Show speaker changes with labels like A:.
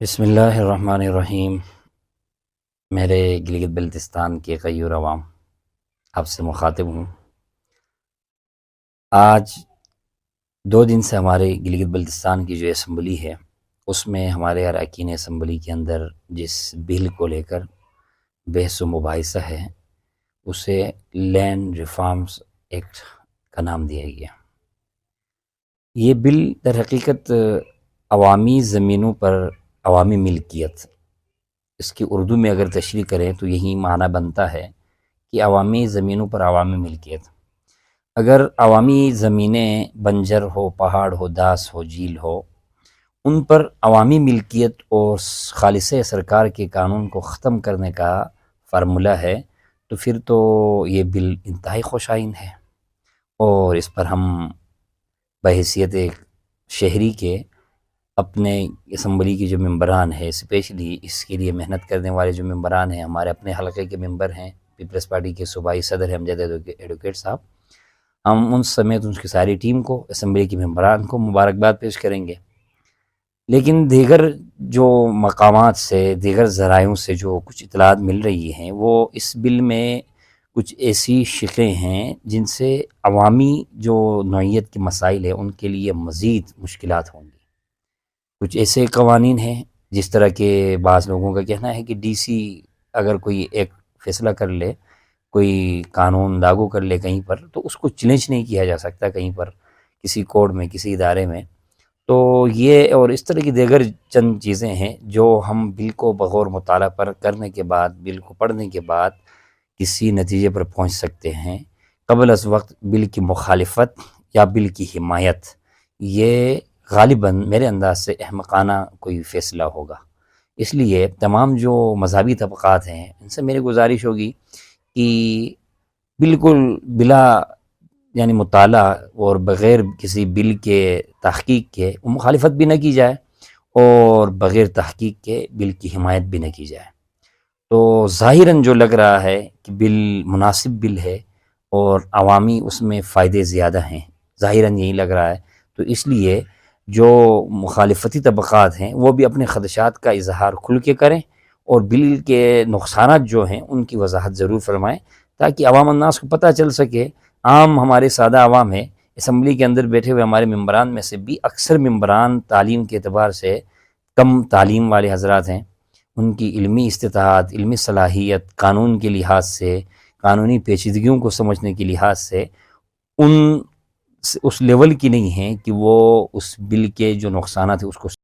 A: بسم اللہ الرحمن الرحیم۔ میرے گلگت بلتستان کے غیور عوام، آپ سے مخاطب ہوں۔ آج 2 دن سے ہمارے گلگت بلتستان کی جو اسمبلی ہے، اس میں ہمارے اراکین اسمبلی کے اندر جس بل کو لے کر بحث و مباحثہ ہے، اسے لینڈ ریفارمز ایکٹ کا نام دیا گیا۔ یہ بل در حقیقت عوامی زمینوں پر عوامی ملکیت، اس کی اردو میں اگر تشریح کریں تو یہی معنی بنتا ہے کہ عوامی زمینوں پر عوامی ملکیت۔ اگر عوامی زمینیں بنجر ہو، پہاڑ ہو، داس ہو، جھیل ہو، ان پر عوامی ملکیت اور خالص سرکار کے قانون کو ختم کرنے کا فارمولہ ہے، تو پھر تو یہ بل انتہائی خوش آئین ہے، اور اس پر ہم بحیثیت ایک شہری کے اپنے اسمبلی کے جو ممبران ہیں، اسپیشلی اس کے لیے محنت کرنے والے جو ممبران ہیں، ہمارے اپنے حلقے کے ممبر ہیں، پیپلز پارٹی کے صوبائی صدر ہیں امجد ایڈوکیٹ صاحب، ہم ان سمیت ان کی ساری ٹیم کو، اسمبلی کے ممبران کو مبارکباد پیش کریں گے۔ لیکن دیگر جو مقامات سے، دیگر ذرائعوں سے جو کچھ اطلاعات مل رہی ہیں، وہ اس بل میں کچھ ایسی شقیں ہیں جن سے عوامی جو نوعیت کے مسائل ہیں ان کے لیے مزید مشکلات ہوں گی۔ کچھ ایسے قوانین ہیں جس طرح کے بعض لوگوں کا کہنا ہے کہ ڈی سی اگر کوئی ایک فیصلہ کر لے، کوئی قانون لاگو کر لے کہیں پر، تو اس کو چیلنج نہیں کیا جا سکتا کہیں پر، کسی کورٹ میں، کسی ادارے میں۔ تو یہ اور اس طرح کی دیگر چند چیزیں ہیں جو ہم بل کو بغور مطالعہ پر کرنے کے بعد، بل کو پڑھنے کے بعد کسی نتیجے پر پہنچ سکتے ہیں۔ قبل از وقت بل کی مخالفت یا بل کی حمایت، یہ غالباً میرے انداز سے احمقانہ کوئی فیصلہ ہوگا۔ اس لیے تمام جو مذہبی طبقات ہیں ان سے میری گزارش ہوگی کہ بالکل بلا یعنی مطالعہ اور بغیر کسی بل کے تحقیق کے مخالفت بھی نہ کی جائے، اور بغیر تحقیق کے بل کی حمایت بھی نہ کی جائے۔ تو ظاہراً جو لگ رہا ہے کہ بل مناسب بل ہے اور عوامی اس میں فائدے زیادہ ہیں، ظاہراً یہی لگ رہا ہے، تو اس لیے جو مخالفتی طبقات ہیں وہ بھی اپنے خدشات کا اظہار کھل کے کریں، اور بل کے نقصانات جو ہیں ان کی وضاحت ضرور فرمائیں، تاکہ عوام الناس کو پتہ چل سکے۔ عام ہمارے سادہ عوام ہیں، اسمبلی کے اندر بیٹھے ہوئے ہمارے ممبران میں سے بھی اکثر ممبران تعلیم کے اعتبار سے کم تعلیم والے حضرات ہیں، ان کی علمی استطاعت، علمی صلاحیت، قانون کے لحاظ سے، قانونی پیچیدگیوں کو سمجھنے کے لحاظ سے اس لیول کی نہیں ہیں کہ وہ اس بل کے جو نقصانات ہیں اس کو